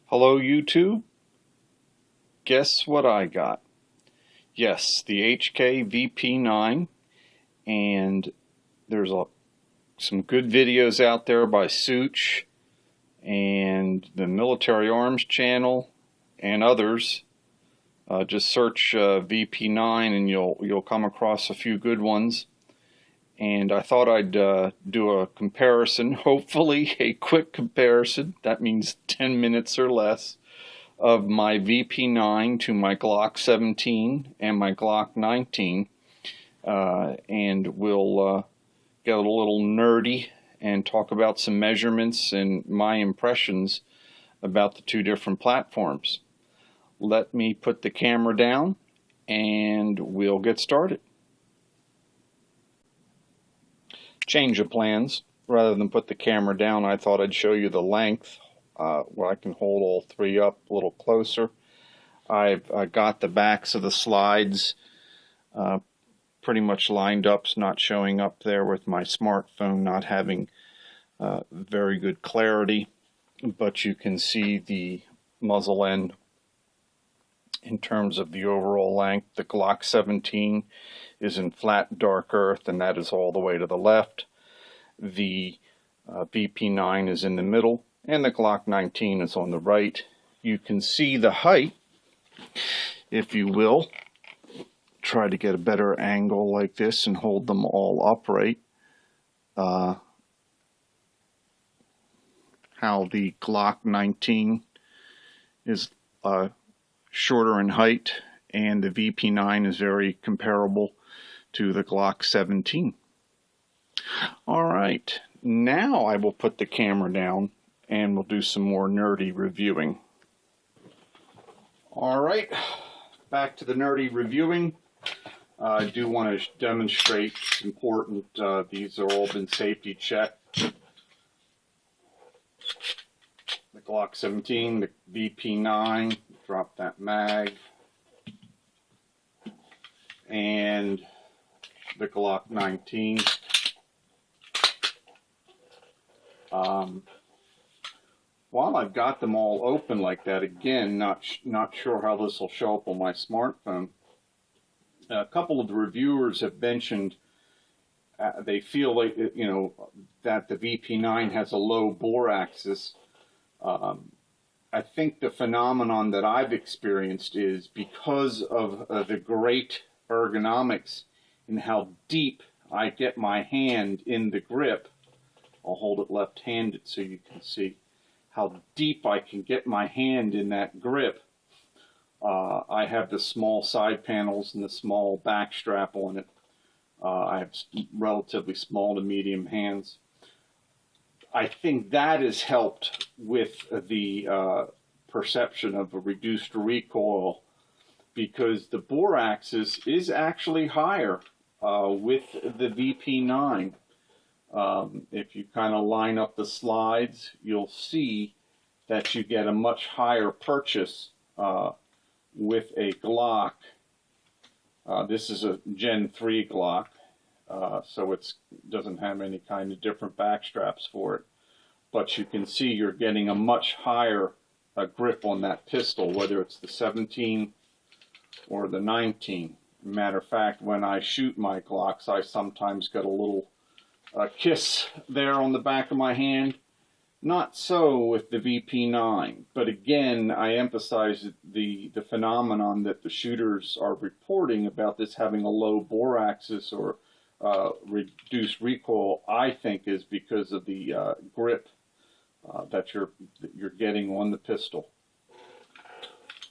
Hello YouTube, guess what I got? Yes, the HK VP9, and there's some good videos out there by Such and the Military Arms channel and others. Just search VP9 and you'll come across a few good ones. And I thought I'd do a comparison, hopefully a quick comparison, that means 10 minutes or less, of my VP9 to my Glock 17 and my Glock 19. And we'll get a little nerdy and talk about some measurements and my impressions about the two different platforms. Let me put the camera down and we'll get started. Change of plans. Rather than put the camera down, I thought I'd show you the length where I can hold all three up a little closer. I've got the backs of the slides pretty much lined up. It's not showing up there with my smartphone not having very good clarity, but you can see the muzzle end in terms of the overall length. The Glock 17 is in flat dark earth, and that is all the way to the left. The VP9 is in the middle, and the Glock 19 is on the right. You can see the height, if you will. Try to get a better angle like this and hold them all upright. How the Glock 19 is shorter in height, and the VP9 is very comparable to the Glock 17. Alright, now I will put the camera down and we'll do some more nerdy reviewing. Alright, back to the nerdy reviewing. I do want to demonstrate, it's important, these have all been safety checked. The Glock 17, the VP9, drop that mag, and the Glock 19. While I've got them all open like that, again, not sure how this will show up on my smartphone. A couple of the reviewers have mentioned they feel like, that the VP9 has a low bore axis. I think the phenomenon that I've experienced is because of the great ergonomics and how deep I get my hand in the grip. I'll hold it left-handed so you can see how deep I can get my hand in that grip. I have the small side panels and the small back strap on it. I have relatively small to medium hands. I think that has helped with the perception of a reduced recoil, because the bore axis is actually higher with the VP9. If you kind of line up the slides, you'll see that you get a much higher purchase with a Glock. This is a Gen 3 Glock, so it doesn't have any kind of different back straps for it. But you can see you're getting a much higher grip on that pistol, whether it's the 17 or the 19. Matter of fact, when I shoot my Glocks, I sometimes get a little kiss there on the back of my hand. Not so with the VP9, but again, I emphasize the phenomenon that the shooters are reporting about this having a low bore axis or reduced recoil. I think is because of the grip that you're getting on the pistol.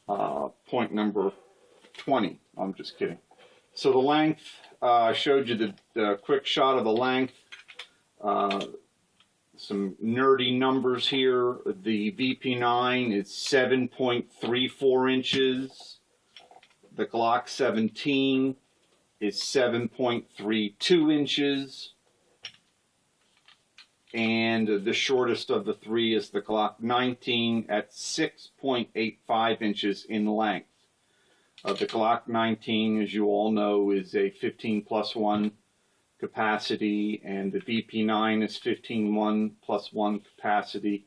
Point number 20. I'm just kidding. So the length, I showed you the quick shot of the length. Some nerdy numbers here. The VP9 is 7.34 inches. The Glock 17 is 7.32 inches. And the shortest of the three is the Glock 19 at 6.85 inches in length. The Glock 19, as you all know, is a 15+1 capacity, and the VP9 is 15+1 capacity,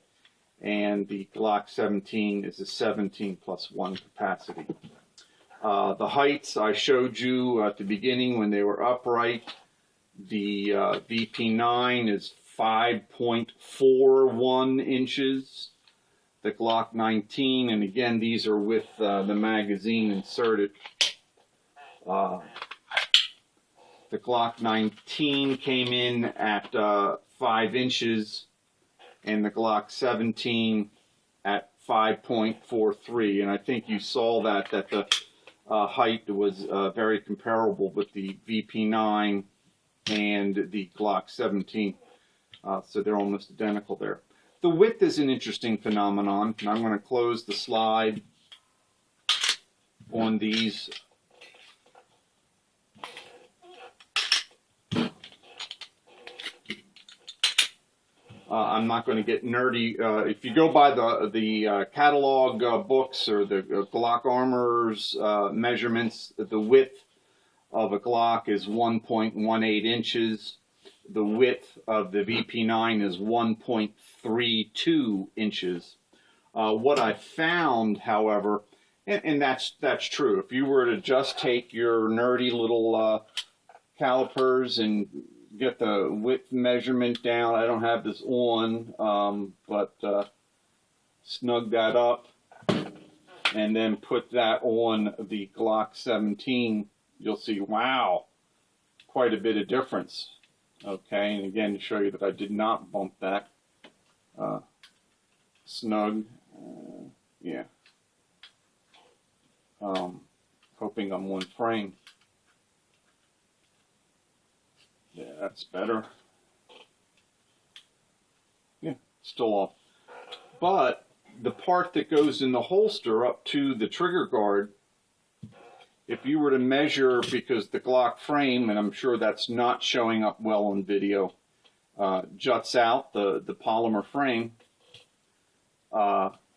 and the Glock 17 is a 17+1 capacity. The heights I showed you at the beginning when they were upright. The VP9 is 5.41 inches. The Glock 19, and again, these are with the magazine inserted. The Glock 19 came in at 5 inches, and the Glock 17 at 5.43. And I think you saw that the height was very comparable with the VP9 and the Glock 17. So they're almost identical there. The width is an interesting phenomenon, and I'm going to close the slide on these. I'm not going to get nerdy. If you go by the catalog books or the Glock Armorer's measurements, the width of a Glock is 1.18 inches. The width of the VP9 is 1.32 inches. What I found, however, and that's true. If you were to just take your nerdy little calipers and get the width measurement down, I don't have this on, but snug that up and then put that on the Glock 17, you'll see, wow, quite a bit of difference. Okay, and again, to show you that I did not bump that. Snug, yeah. Hoping I'm one frame. Yeah, that's better. Yeah, still off. But the part that goes in the holster up to the trigger guard, if you were to measure, because the Glock frame, and I'm sure that's not showing up well on video, juts out the polymer frame.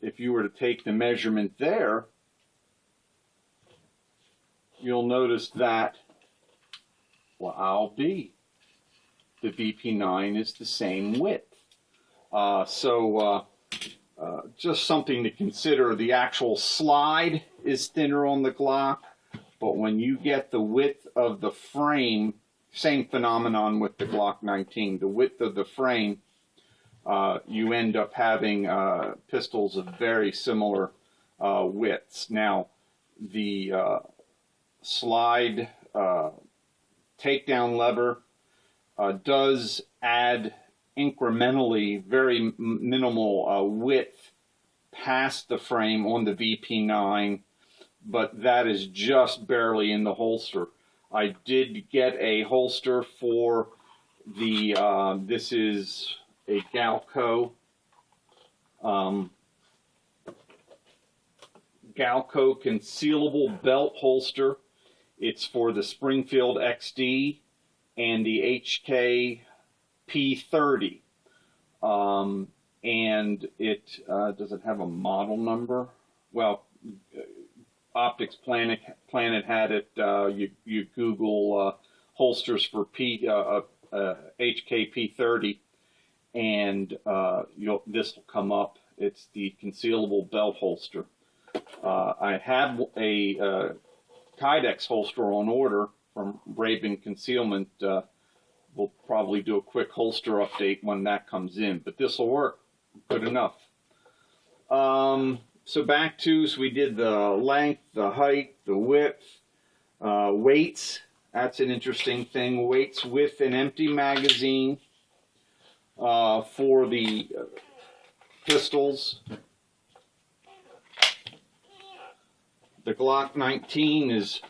If you were to take the measurement there, you'll notice that, well, I'll be. The VP9 is the same width. Just something to consider. The actual slide is thinner on the Glock, but when you get the width of the frame, same phenomenon with the Glock 19, the width of the frame, you end up having pistols of very similar widths. Now, the slide takedown lever does add incrementally very minimal width past the frame on the VP9, but that is just barely in the holster. I did get a holster for the, this is a Galco concealable belt holster. It's for the Springfield XD and the HK P30. And it doesn't have a model number. Well, Optics Planet had it. You Google holsters for HK P30, and this will come up. It's the concealable belt holster. I have a Kydex holster on order from Raven Concealment. We'll probably do a quick holster update when that comes in, but this will work good enough. So back to, so we did the length, the height, the width, weights. That's an interesting thing. Weights with an empty magazine for the pistols. The Glock 19 is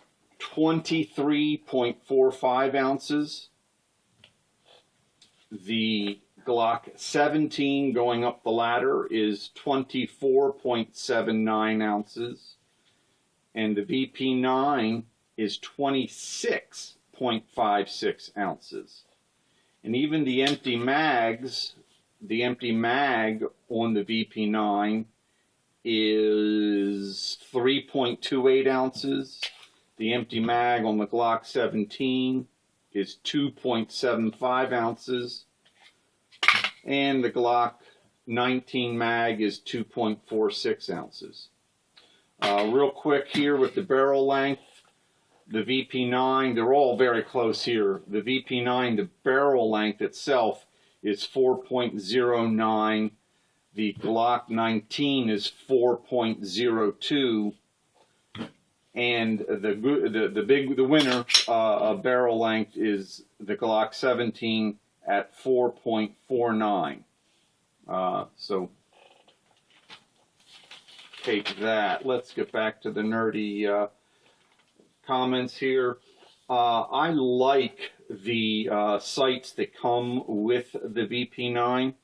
23.45 ounces. The Glock 17 going up the ladder is 24.79 ounces. And the VP9 is 26.56 ounces. And even the empty mags, the empty mag on the VP9 is 3.28 ounces. The empty mag on the Glock 17 is 2.75 ounces. And the Glock 19 mag is 2.46 ounces. Real quick here with the barrel length, the VP9, they're all very close here. The VP9, the barrel length itself is 4.09. The Glock 19 is 4.02. And the winner barrel length is the Glock 17 at 4.49. So take that. Let's get back to the nerdy comments here. I like the sights that come with the VP9.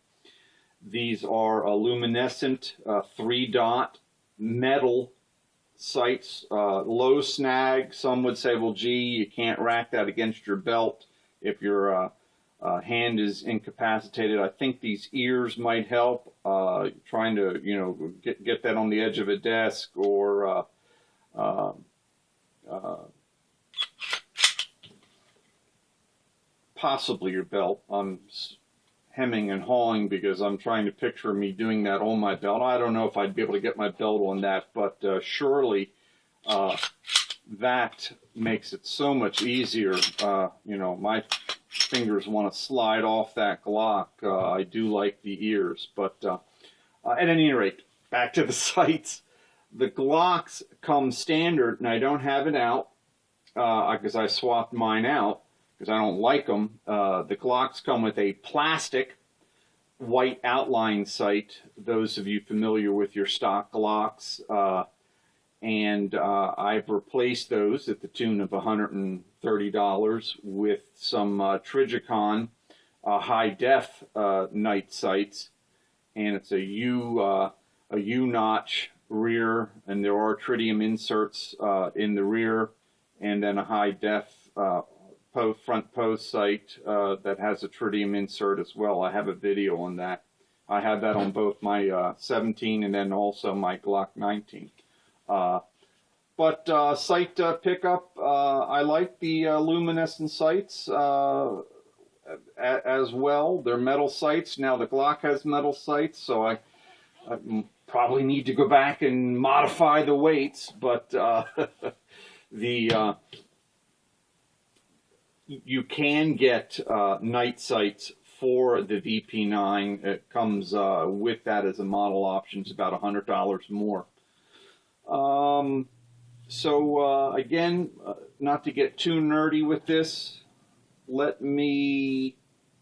These are a luminescent 3-dot metal sights, low snag. Some would say, well, gee, you can't rack that against your belt if your hand is incapacitated. I think these ears might help. Trying to, you know, get that on the edge of a desk, or possibly your belt. I'm hemming and hawing because I'm trying to picture me doing that on my belt. I don't know if I'd be able to get my belt on that, but surely that makes it so much easier. You know, my fingers want to slide off that Glock. I do like the ears, but at any rate, back to the sights. The Glocks come standard, and I don't have it out because I swapped mine out because I don't like them. The Glocks come with a plastic white outline sight. Those of you familiar with your stock Glocks, and I've replaced those at the tune of $130 with some Trijicon high-def night sights, and it's a U-notch rear, and there are tritium inserts in the rear, and then a high-def front post sight that has a tritium insert as well. I have a video on that. I have that on both my 17 and then also my Glock 19. But sight pickup, I like the luminescent sights as well. They're metal sights. Now the Glock has metal sights, so I probably need to go back and modify the weights, but you can get night sights for the VP9. It comes with that as a model option. It's about $100 more. Again, not to get too nerdy with this, let me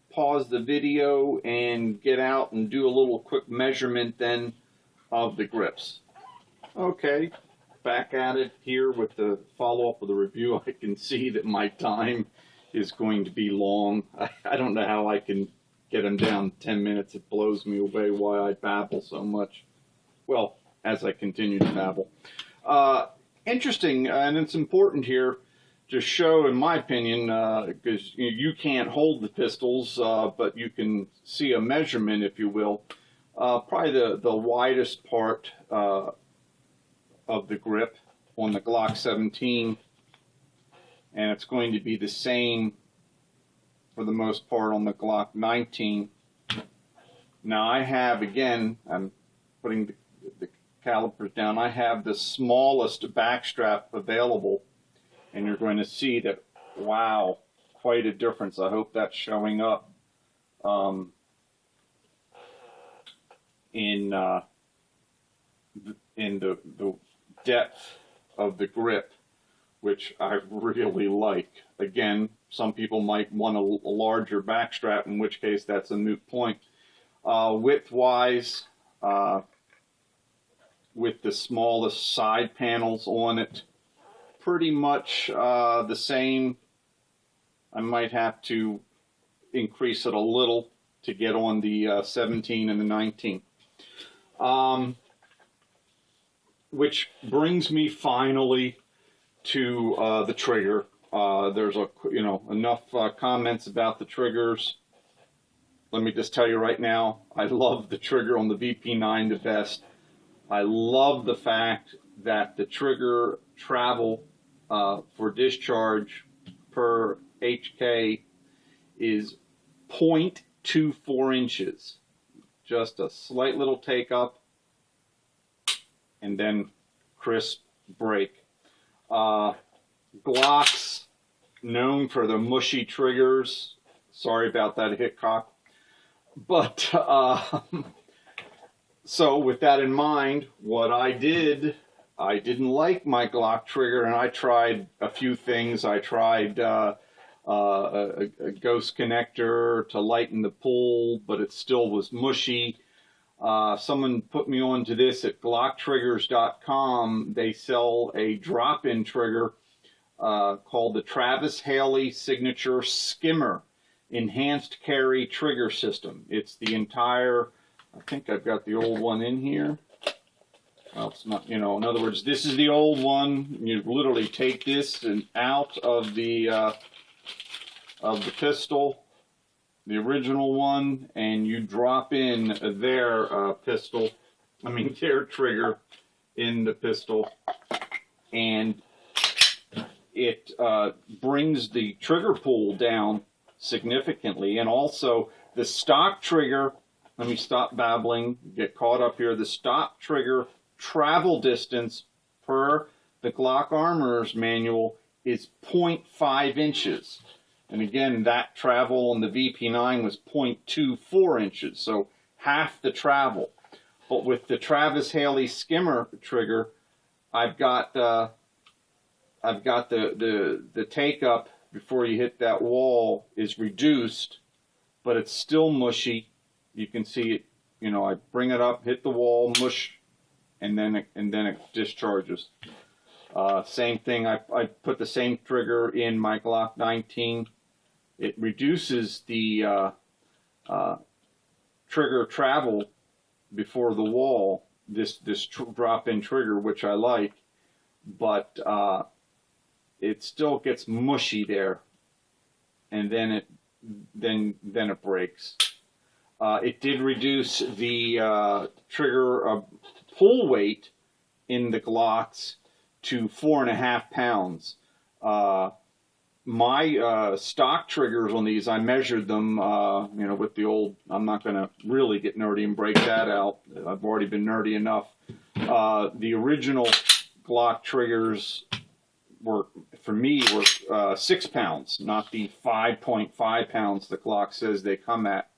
pause the video and get out and do a little quick measurement then of the grips. Okay, back at it here with the follow-up of the review. I can see that my time is going to be long. I don't know how I can get them down 10 minutes. It blows me away why I babble so much. Well, as I continue to babble. Interesting, and it's important here to show, in my opinion, because you can't hold the pistols, but you can see a measurement, if you will. Probably the widest part of the grip on the Glock 17, and it's going to be the same for the most part on the Glock 19. Now I have, again, I'm putting the calipers down, I have the smallest backstrap available, and you're going to see that, wow, quite a difference. I hope that's showing up in the depth of the grip, which I really like. Again, some people might want a larger backstrap, in which case that's a moot point. Width-wise, with the smallest side panels on it, pretty much the same. I might have to increase it a little to get on the 17 and the 19. Which brings me finally to the trigger. There's enough comments about the triggers. Let me just tell you right now, I love the trigger on the VP9 the best. I love the fact that the trigger travel for discharge per HK is 0.24 inches. just a slight little take up, and then crisp break. Glocks, known for the mushy triggers. Sorry about that, Hickok. But so with that in mind, what I did, I didn't like my Glock trigger, and I tried a few things. I tried a ghost connector to lighten the pull, but it still was mushy. Someone put me on to this at glocktriggers.com. They sell a drop-in trigger called the Travis Haley Signature Skimmer Enhanced Carry Trigger System. It's the entire, I think I've got the old one in here. Well, it's not, you know, in other words, this is the old one. You literally take this and out of the pistol, the original one, and you drop in their their trigger in the pistol, and it brings the trigger pull down significantly. And also the stock trigger, let me stop babbling, get caught up here, the stock trigger travel distance per the Glock Armorer's manual is 0.5 inches. And again, that travel on the VP9 was 0.24 inches, so half the travel. But with the Travis Haley Skimmer trigger, I've got the take up before you hit that wall is reduced, but it's still mushy. You can see it. You know, I bring it up, hit the wall, mush, and then it discharges. Same thing. I put the same trigger in my Glock 19. It reduces the trigger travel before the wall. This drop-in trigger, which I like, but it still gets mushy there, and then it breaks. It did reduce the trigger pull weight in the Glocks to 4.5 pounds. My stock triggers on these, I measured them, you know, with the old, I'm not going to really get nerdy and break that out. I've already been nerdy enough. The original Glock triggers were, for me, were 6 pounds, not the 5.5 pounds the Glock says they come at.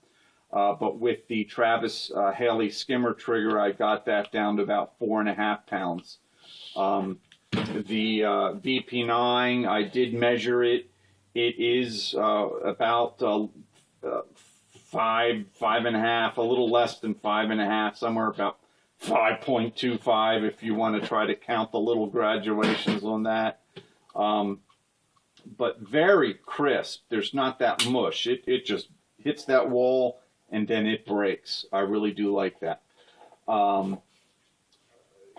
But with the Travis Haley Skimmer trigger, I got that down to about 4.5 pounds. The VP9, I did measure it. It is about 5.5, a little less than 5.5, somewhere about 5.25 if you want to try to count the little graduations on that. But very crisp. There's not that mush. It just hits that wall and then it breaks. I really do like that.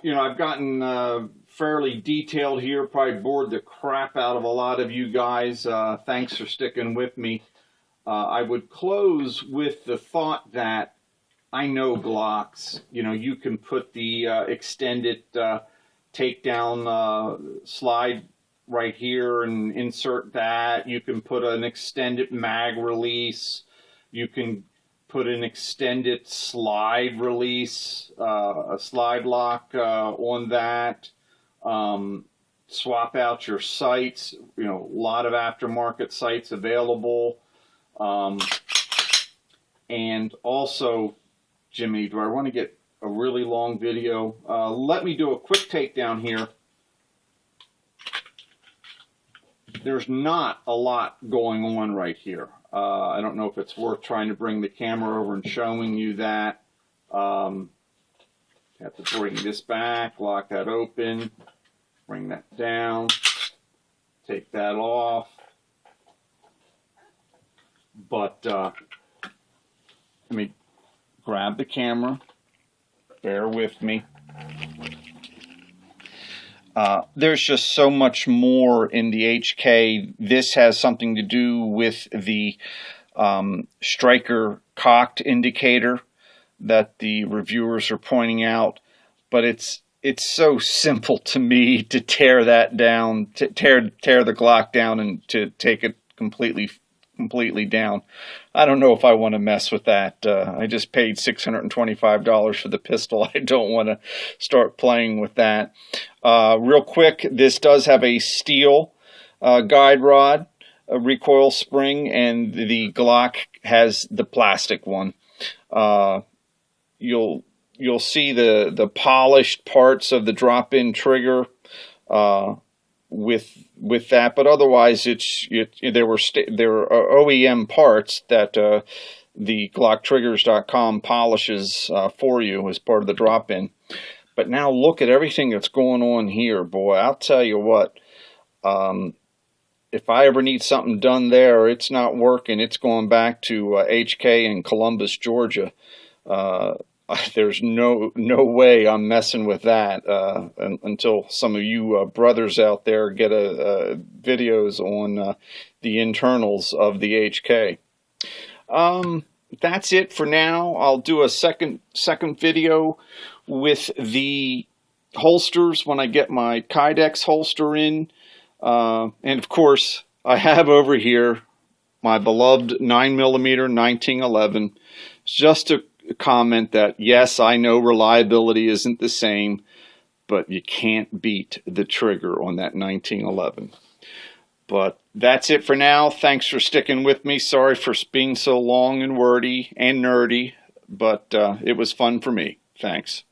You know, I've gotten fairly detailed here, probably bored the crap out of a lot of you guys. Thanks for sticking with me. I would close with the thought that I know Glocks, you know, you can put the extended takedown slide right here and insert that. You can put an extended mag release. You can put an extended slide release, a slide lock on that. Swap out your sights, you know, a lot of aftermarket sights available. And also, Jimmy, do I want to get a really long video? Let me do a quick takedown here. There's not a lot going on right here. I don't know if it's worth trying to bring the camera over and showing you that. Have to bring this back, lock that open, bring that down, take that off. But let me grab the camera, bear with me. There's just so much more in the HK. This has something to do with the striker cocked indicator that the reviewers are pointing out, but it's so simple to me to tear that down, to tear the Glock down and to take it completely down. I don't know if I want to mess with that. I just paid $625 for the pistol. I don't want to start playing with that. Real quick, this does have a steel guide rod, a recoil spring, and the Glock has the plastic one. You'll see the polished parts of the drop-in trigger with that, but otherwise there are OEM parts that the GlockTriggers.com polishes for you as part of the drop-in. But now look at everything that's going on here, boy. I'll tell you what. If I ever need something done there, it's not working. It's going back to HK in Columbus, Georgia. There's no way I'm messing with that until some of you brothers out there get videos on the internals of the HK. That's it for now. I'll do a second video with the holsters when I get my Kydex holster in. And of course, I have over here my beloved 9mm 1911. Just to comment that, yes, I know reliability isn't the same, but you can't beat the trigger on that 1911. But that's it for now. Thanks for sticking with me. Sorry for being so long and wordy and nerdy, but it was fun for me. Thanks.